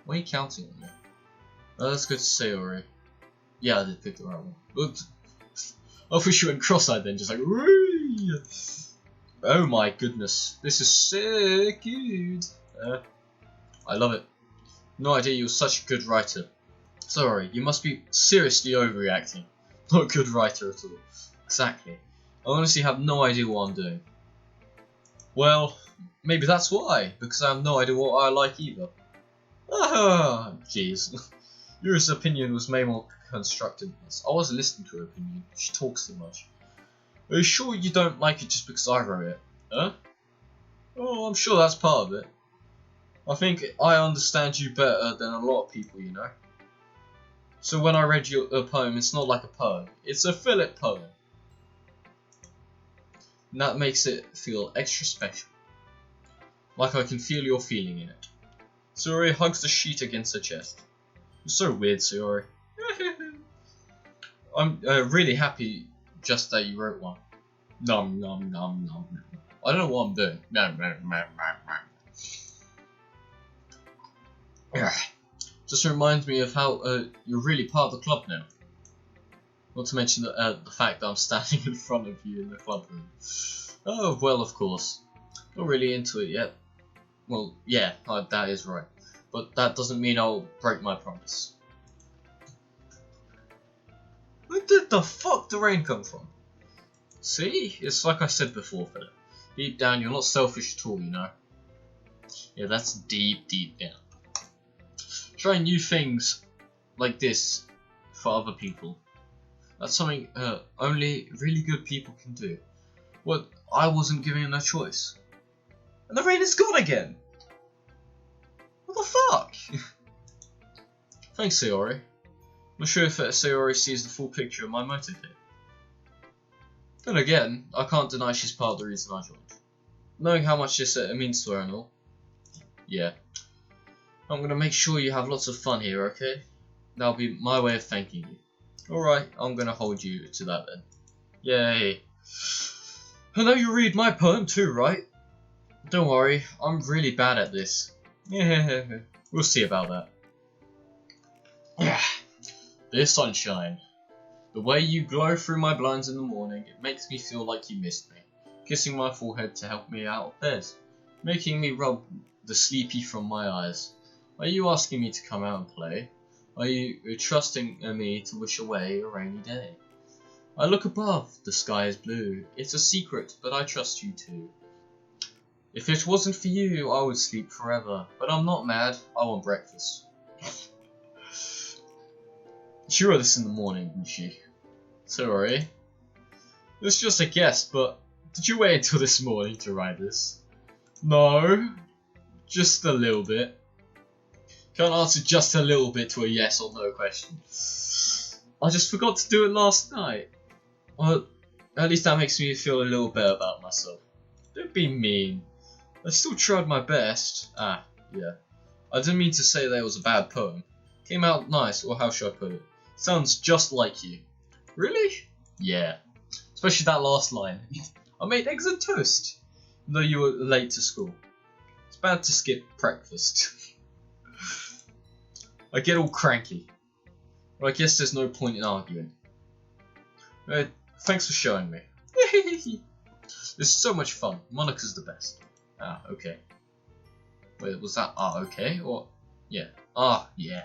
Why are you counting on me? Let's go to Sayori. Yeah, I did pick the right one. Oops. I wish you went cross-eyed then, just like, whee! Oh my goodness, this is so good. I love it. No idea you're such a good writer. Sorry, you must be seriously overreacting. Not a good writer at all. Exactly. I honestly have no idea what I'm doing. Well, maybe that's why, because I have no idea what I like either. Ah, jeez. Yuri's opinion was way more constructive than this. I wasn't listening to her opinion. She talks too much. Are you sure you don't like it just because I wrote it? Huh? Oh, I'm sure that's part of it. I think I understand you better than a lot of people, you know. So when I read your poem, it's not like a poem. It's a filler poem. And that makes it feel extra special. Like I can feel your feeling in it. Sayori hugs the sheet against her chest. You're so weird, Sayori. I'm really happy just that you wrote one. Nom nom nom nom. I don't know what I'm doing. Just reminds me of how you're really part of the club now. Not to mention the fact that I'm standing in front of you in the club room. Oh, well, of course. Not really into it yet. Well, yeah, that is right. But that doesn't mean I'll break my promise. Where did the fuck the rain come from? See? It's like I said before, Philip. Deep down, you're not selfish at all, you know? Yeah, that's deep, deep down. Trying new things like this for other people. That's something only really good people can do. What? I wasn't given a choice. And the rain is gone again! What the fuck? Thanks, Sayori. I'm not sure if Sayori sees the full picture of my motive here. Then again, I can't deny she's part of the reason I joined. Knowing how much this means to her and all. Yeah. I'm gonna make sure you have lots of fun here, okay? That'll be my way of thanking you. Alright, I'm gonna hold you to that then. Yay. I know you read my poem too, right? Don't worry, I'm really bad at this. Yeah, we'll see about that. Yeah. Dear sunshine, the way you glow through my blinds in the morning, it makes me feel like you missed me. Kissing my forehead to help me out of bed. Making me rub the sleepy from my eyes. Are you asking me to come out and play? Are you trusting me to wish away a rainy day? I look above, the sky is blue. It's a secret, but I trust you too. If it wasn't for you, I would sleep forever. But I'm not mad, I want breakfast. She wrote this in the morning, didn't she? Sorry. It's just a guess, but did you wait until this morning to write this? No. Just a little bit. Can't answer just a little bit to a yes or no question. I just forgot to do it last night. Well, at least that makes me feel a little better about myself. Don't be mean. I still tried my best. Ah, yeah. I didn't mean to say that it was a bad poem. Came out nice, or how should I put it? Sounds just like you. Really? Yeah. Especially that last line. I made eggs and toast, though you were late to school. It's bad to skip breakfast. I get all cranky. But I guess there's no point in arguing. Thanks for showing me. This is so much fun. Monica's the best. Ah, okay. Wait, was that okay? Or, yeah. Ah, yeah.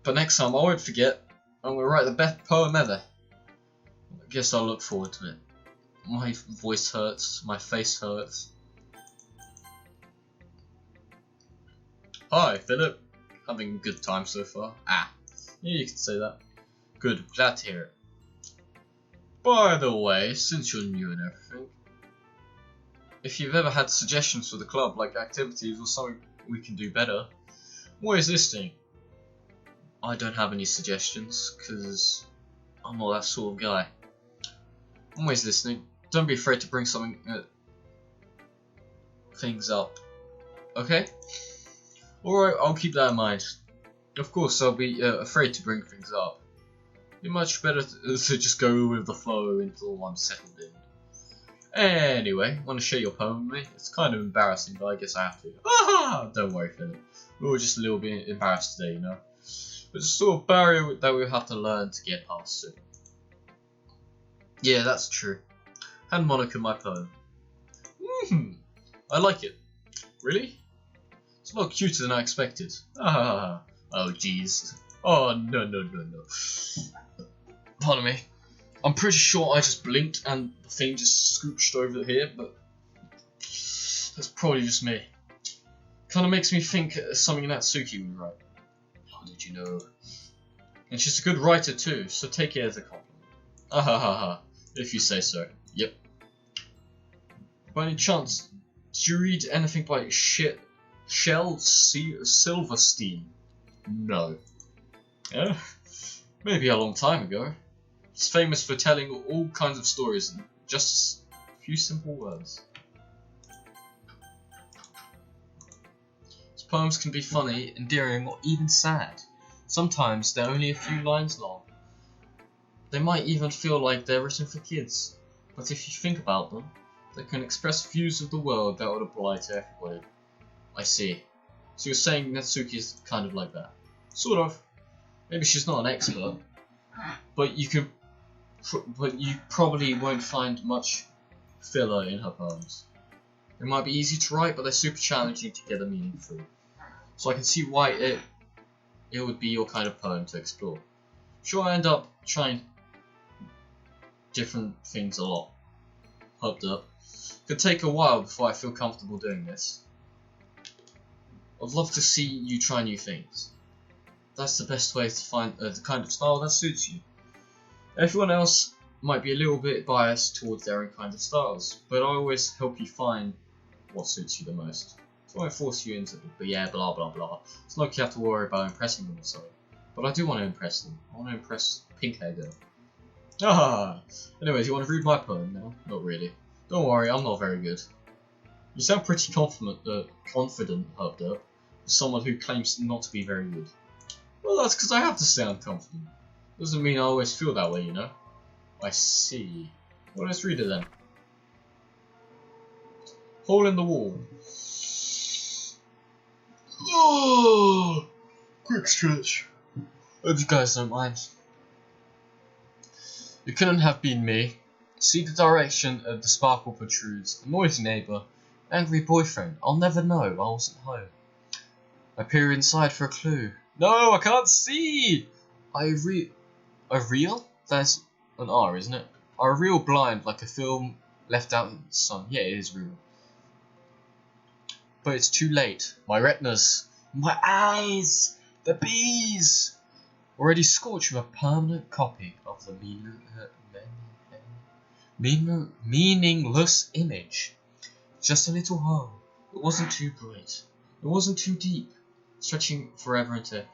But next time, I won't forget. I'm going to write the best poem ever. I guess I'll look forward to it. My voice hurts. My face hurts. Hi, Philip. Having a good time so far. Ah, yeah, you can say that. Good, glad to hear it. By the way, since you're new and everything, if you've ever had suggestions for the club, like activities or something we can do better, I'm always listening. I don't have any suggestions, because I'm not that sort of guy. I'm always listening. Don't be afraid to bring something, things up. Okay? Alright, I'll keep that in mind. Of course, I'll be afraid to bring things up. It's much better to just go with the flow until I'm settled in. Anyway, want to share your poem with me? It's kind of embarrassing, but I guess I have to. Ah! Don't worry, Philip. We were just a little bit embarrassed today, you know. It's a sort of barrier that we'll have to learn to get past soon. Yeah, that's true. Hand Monica my poem. I like it. Really? It's a lot cuter than I expected. Ah, oh jeez. Oh no. Pardon me. I'm pretty sure I just blinked and the thing just scooched over here, but that's probably just me. Kind of makes me think something Natsuki would write. How did you know? And she's a good writer too, so take it as a compliment. Ah, if you say so. Yep. By any chance, did you read anything by Shel Silverstein? No. Yeah, maybe a long time ago. He's famous for telling all kinds of stories in just a few simple words. His poems can be funny, endearing, or even sad. Sometimes they're only a few lines long. They might even feel like they're written for kids, but if you think about them, they can express views of the world that would apply to everybody. I see. So you're saying Natsuki is kind of like that? Sort of. Maybe she's not an expert, but you probably won't find much filler in her poems. They might be easy to write, but they're super challenging to get a meaning through. So I can see why it would be your kind of poem to explore. Sure, I end up trying different things a lot. Hoped up. Could take a while before I feel comfortable doing this. I'd love to see you try new things. That's the best way to find the kind of style that suits you. Everyone else might be a little bit biased towards their own kind of styles, but I always help you find what suits you the most. So I won't force you into it, but yeah, blah blah blah. It's not like you have to worry about impressing them or so. But I do want to impress them. I want to impress Pink Hair Girl. Ah! Anyways, you want to read my poem now? Not really. Don't worry, I'm not very good. You sound pretty confident, Herb Derp, for someone who claims not to be very good. Well, that's because I have to sound confident. Doesn't mean I always feel that way, you know. I see. Well, let's read it then. Hole in the wall. Oh, quick stretch. Hope you guys don't mind. It couldn't have been me. See the direction of the sparkle protrudes. A noisy neighbour. Angry boyfriend. I'll never know. I wasn't home. I peer inside for a clue. No, I can't see! A real? That's an R, isn't it? Are real blind like a film left out in the sun? Yeah, it is real. But it's too late. My retinas. My eyes! The bees! Already scorched with a permanent copy of the meaningless image. Just a little hole. It wasn't too great. It wasn't too deep. Stretching forever into everything.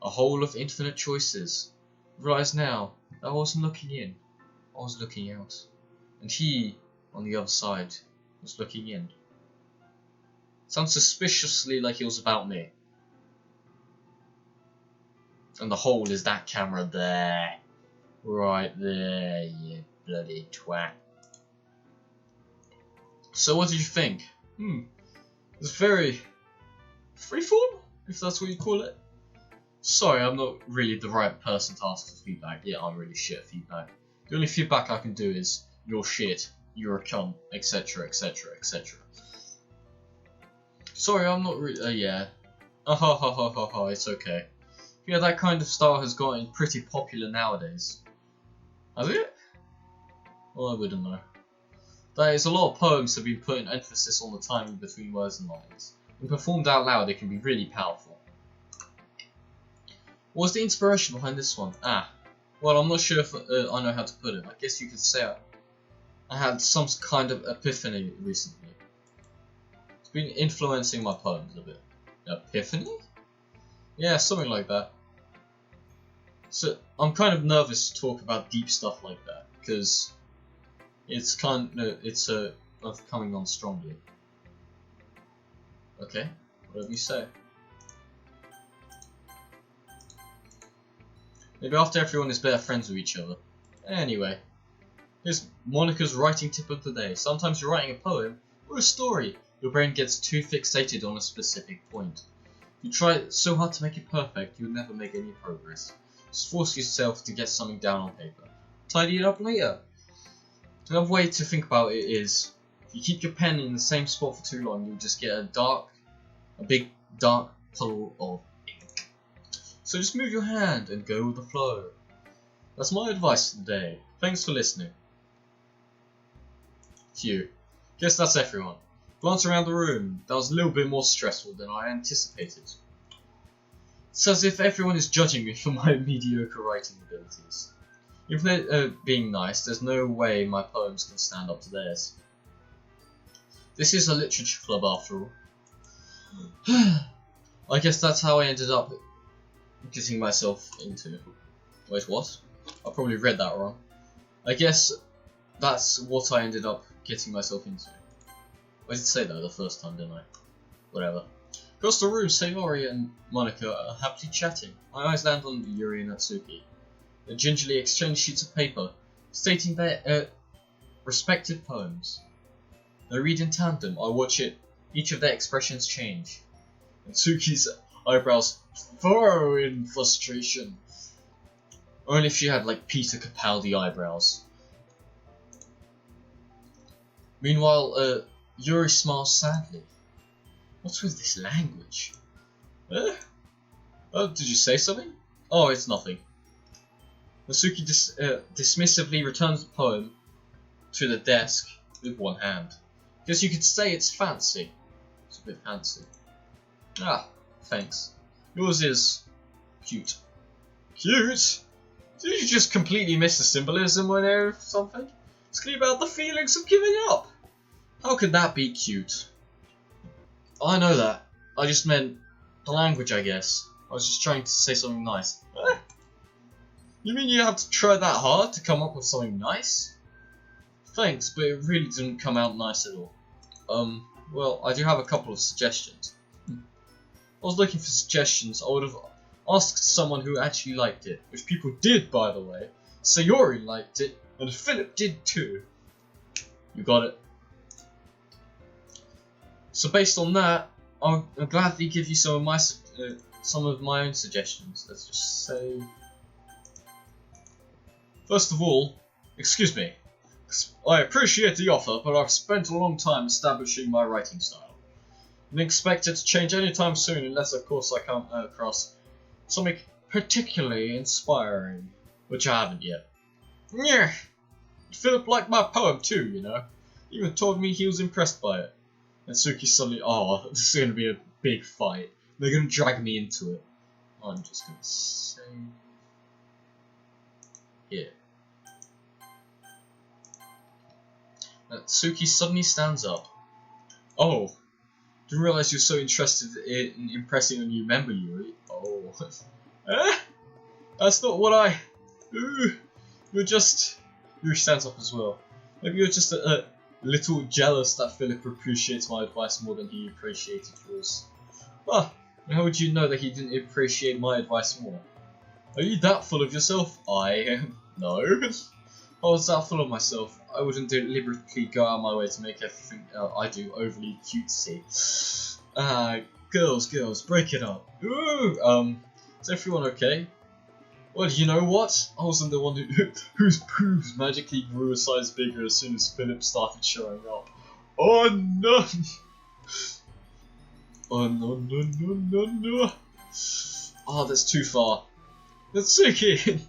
A hole of infinite choices. Realize now that I wasn't looking in. I was looking out. And he, on the other side, was looking in. Sounds suspiciously like it was about me. And the hole is that camera there. Right there, you bloody twat. So what did you think? It's very freeform, if that's what you call it. Sorry, I'm not really the right person to ask for feedback. Yeah, I'm really shit at feedback. The only feedback I can do is, you're shit, you're a cunt, etc, etc, etc. Sorry, I'm not really, yeah. It's okay. Yeah, that kind of style has gotten pretty popular nowadays. Has it? Well, I wouldn't know. That is, a lot of poems have been putting emphasis on the timing between words and lines. When performed out loud, it can be really powerful. What was the inspiration behind this one? Well, I'm not sure if I know how to put it. I guess you could say I had some kind of epiphany recently. It's been influencing my poems a bit. Epiphany? Yeah, something like that. So I'm kind of nervous to talk about deep stuff like that because it's coming on strongly. Okay, whatever you say. Maybe after everyone is better friends with each other. Anyway, Here's Monica's writing tip of the day. Sometimes you're writing a poem or a story. Your brain gets too fixated on a specific point. You try so hard to make it perfect, you'll never make any progress. Just force yourself to get something down on paper. Tidy it up later. Another way to think about it is, if you keep your pen in the same spot for too long, you'll just get a big dark puddle of ink. So just move your hand and go with the flow. That's my advice for the day. Thanks for listening. Phew. Guess that's everyone. Glance around the room. That was a little bit more stressful than I anticipated. It's as if everyone is judging me for my mediocre writing abilities. Even they're being nice, there's no way my poems can stand up to theirs. This is a literature club after all. I guess that's how I ended up getting myself into. Wait, what? I probably read that wrong. I guess that's what I ended up getting myself into. I did say that the first time, didn't I? Whatever. Across the room, Sayori and Monica are happily chatting. My eyes land on Yuri and Natsuki. They gingerly exchange sheets of paper, stating their respective poems. They read in tandem. I watch it. Each of their expressions change. Natsuki's eyebrows furrow in frustration. Only if she had like Peter Capaldi eyebrows. Meanwhile, Yuri smiles sadly. What's with this language? Oh, did you say something? Oh, it's nothing. Natsuki dismissively returns the poem to the desk with one hand. Guess you could say it's fancy. It's a bit fancy. Ah, thanks. Yours is cute. Cute? Did you just completely miss the symbolism or something? It's clear about the feelings of giving up. How could that be cute? I know that. I just meant the language, I guess. I was just trying to say something nice. You mean you have to try that hard to come up with something nice? Thanks, but it really didn't come out nice at all. Well, I do have a couple of suggestions. I was looking for suggestions. I would have asked someone who actually liked it, which people did, by the way. Sayori liked it, and Philip did too. You got it. So based on that, I'll gladly give you some of my own suggestions. Let's just say, first of all, excuse me. I appreciate the offer, but I've spent a long time establishing my writing style. I don't expect it to change anytime soon, unless of course I come across something particularly inspiring, which I haven't yet. Yeah, Philip liked my poem too, you know. He even told me he was impressed by it. And Natsuki suddenly, oh, this is going to be a big fight. They're going to drag me into it. I'm just going to say here. Natsuki suddenly stands up. Oh, didn't realize you're so interested in impressing a new member, Yuri. Oh, that's not what I. You're just. Yuri stands up as well. Maybe you're just a little jealous that Philip appreciates my advice more than he appreciated yours. Ah, how would you know that he didn't appreciate my advice more? Are you that full of yourself? I am. No. If I was that full of myself, I wouldn't deliberately go out of my way to make everything I do overly cutesy. Girls, break it up. Ooh, is everyone okay? Well, you know what? I wasn't the one whose boobs magically grew a size bigger as soon as Philip started showing up. Oh no! Oh no. Oh, that's too far. Natsuki!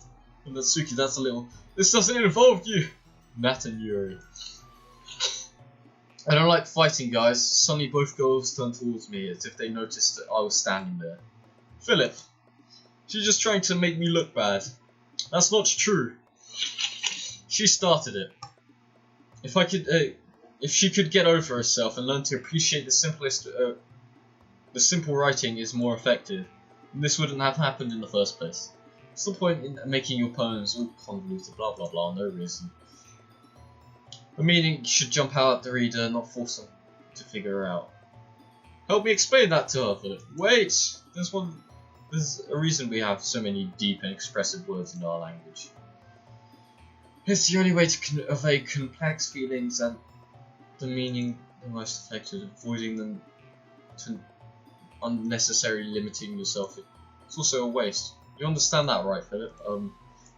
Natsuki, that's a little... This doesn't involve you! Nat and Yuri. I don't like fighting, guys. Suddenly both girls turned towards me as if they noticed that I was standing there. Philip, she's just trying to make me look bad. That's not true. She started it. If she could get over herself and learn to appreciate the simple writing is more effective, then this wouldn't have happened in the first place. What's the point in making your poems all convoluted, blah blah blah, no reason? The meaning should jump out at the reader, not force them to figure out. Help me explain that to her, Philip. Wait! There's a reason we have so many deep and expressive words in our language. It's the only way to convey complex feelings and the meaning the most effective, avoiding them to unnecessarily limiting yourself. It's also a waste. You understand that, right, Philip?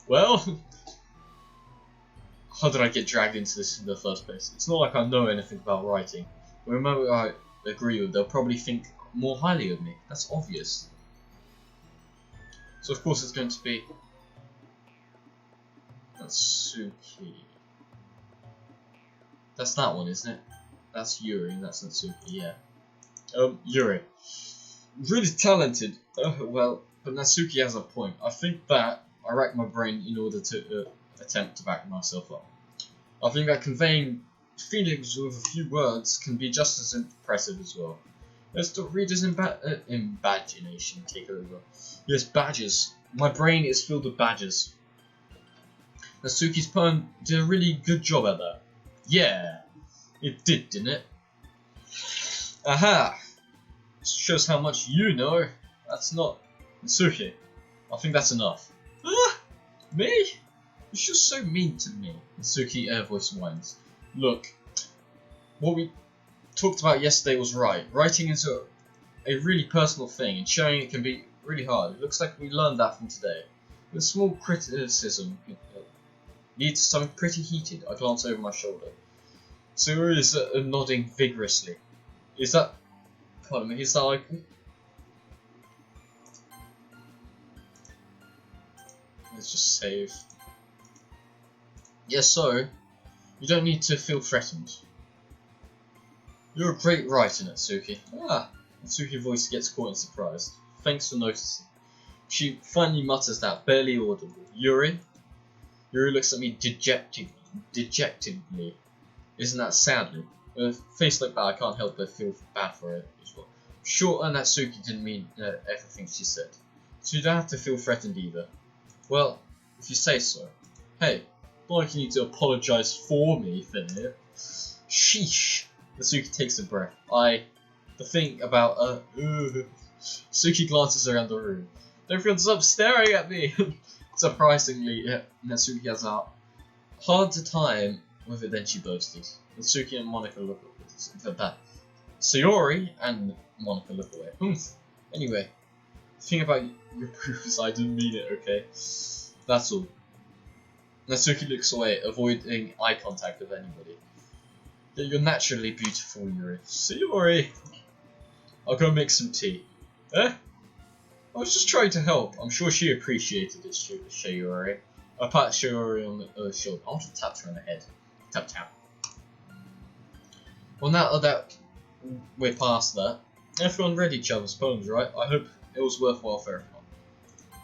Well, how did I get dragged into this in the first place? It's not like I know anything about writing. Remember, I agree with, they'll probably think more highly of me. That's obvious. So of course it's going to be Natsuki. That's that one, isn't it? That's Yuri, that's Natsuki, yeah. Yuri. Really talented. Well, but Natsuki has a point. I think that I racked my brain in order to attempt to back myself up. I think that conveying feelings with a few words can be just as impressive as well. Let's the reader's imagination take over. Yes, badges. My brain is filled with badges. Natsuki's poem did a really good job at that. Yeah, it did, didn't it? Aha! This shows how much you know. That's not Natsuki. I think that's enough. Ah, me? You're just so mean to me. Natsuki air voice whines. Look, what we talked about yesterday was right. Writing is a really personal thing, and sharing it can be really hard. It looks like we learned that from today. With small criticism needs something pretty heated. I glance over my shoulder. Suru is nodding vigorously. Is that... Pardon me, is that like... Let's just save. Yes, so, you don't need to feel threatened. You're a great writer, Natsuki. Ah, Natsuki's voice gets caught in surprise. Thanks for noticing. She finally mutters that, barely audible. Yuri? Yuri looks at me dejectedly. Isn't that sadly? With a face like that, I can't help but feel bad for her as well. Sure, Natsuki didn't mean everything she said, so you don't have to feel threatened either. Well, if you say so. Hey, not like you need to apologise for me, Philip. Sheesh. Natsuki takes a breath. The thing about Natsuki glances around the room. Everyone's up staring at me. Surprisingly, Natsuki has a harder time with it than she boasted. Natsuki and Monika look at that. Sayori and Monika look away. Anyway, the thing about your bruise, I didn't mean it, okay? That's all. Natsuki looks away, avoiding eye contact with anybody. Yeah, you're naturally beautiful, Yuri. Sayori! I'll go make some tea. Eh? I was just trying to help. I'm sure she appreciated it, Sayori. I pat Sayori on the shoulder. I want to tap her on the head. Tap tap. Well, now that we're past that, everyone read each other's poems, right? I hope it was worthwhile for everyone.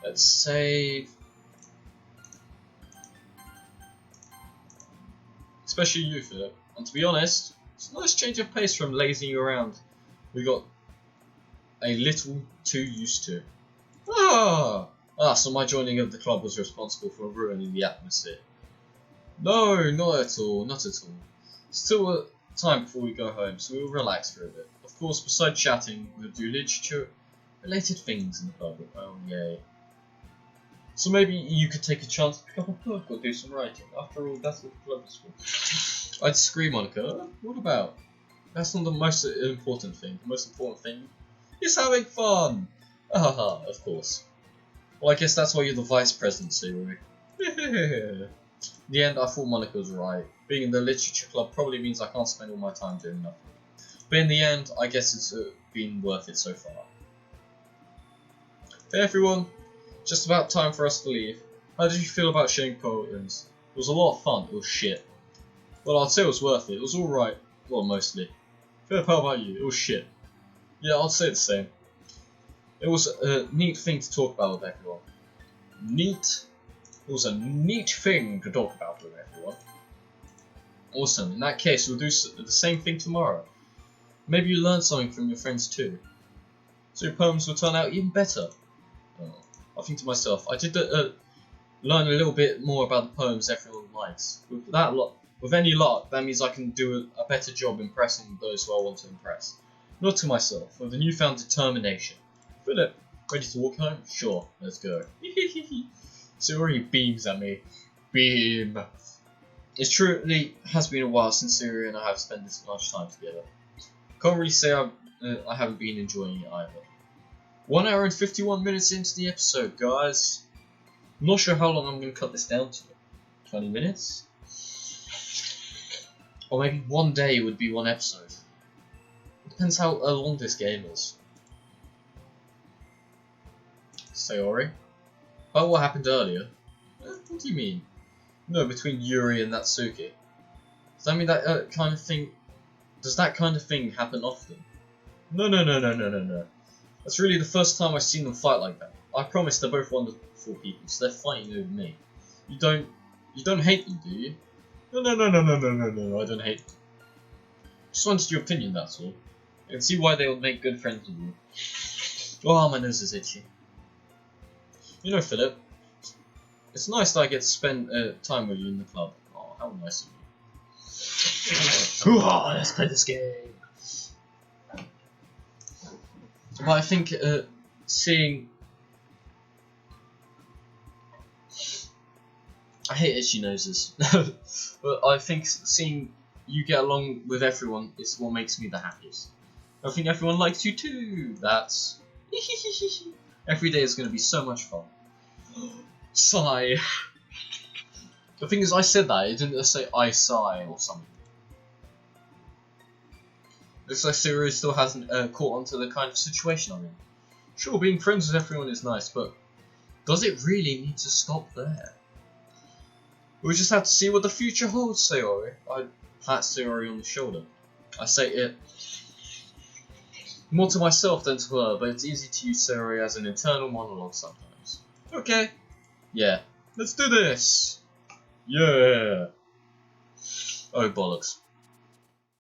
Let's save. Especially you, Philip. And to be honest, it's a nice change of pace from lazing around we got a little too used to. So my joining of the club was responsible for ruining the atmosphere. No, not at all, not at all. Still time before we go home, so we'll relax for a bit. Of course, besides chatting, we'll do literature-related things in the pub. Oh, yay. So maybe you could take a chance to pick up a book or do some writing. After all, that's what the club is for. I disagree, Monika. What about? That's not the most important thing. The most important thing is having fun. Of course. Well, I guess that's why you're the vice president, Sayori. In the end, I thought Monika was right. Being in the literature club probably means I can't spend all my time doing nothing. But in the end, I guess it's been worth it so far. Hey everyone, just about time for us to leave. How did you feel about sharing poems? It was a lot of fun. It was shit. Well, I'd say it was worth it. It was alright. Well, mostly. Philip, how about you? It was shit. Yeah, I'd say the same. It was a neat thing to talk about with everyone. Neat? It was a neat thing to talk about with everyone. Awesome. In that case, we'll do the same thing tomorrow. Maybe you learned something from your friends too. So your poems will turn out even better. I think to myself, I did learn a little bit more about the poems everyone likes. With any luck, that means I can do a better job impressing those who I want to impress. Not to myself, with a newfound determination. Philip, ready to walk home? Sure, let's go. Sayori beams at me. Beam. It truly has been a while since Yuri and I have spent this much time together. Can't really say I haven't been enjoying it either. 1 hour and 51 minutes into the episode, guys. I'm not sure how long I'm going to cut this down to. 20 minutes? Or maybe one day would be one episode. It depends how long this game is. Sayori? Oh, what happened earlier? What do you mean? No, between Yuri and Natsuki. Does that mean that kind of thing... Does that kind of thing happen often? No. That's really the first time I've seen them fight like that. I promise they're both wonderful people, so they're fighting over me. You don't hate them, do you? No, I don't hate them. Just wanted your opinion, that's all. I can see why they would make good friends with you. Oh, my nose is itchy. You know, Philip, it's nice that I get to spend time with you in the club. Oh, how nice of you. Let's play this game. But I think seeing... I hate itchy noses. But I think seeing you get along with everyone is what makes me the happiest. I think everyone likes you too. That's... Every day is going to be so much fun. Sigh. The thing is, I said that. It didn't say I sigh or something. Looks like Sayori still hasn't caught on to the kind of situation I'm in. Sure, being friends with everyone is nice, but does it really need to stop there? We just have to see what the future holds, Sayori. I pat Sayori on the shoulder. I say it more to myself than to her, but it's easy to use Sayori as an internal monologue sometimes. Okay. Yeah. Let's do this! Yeah! Oh, bollocks.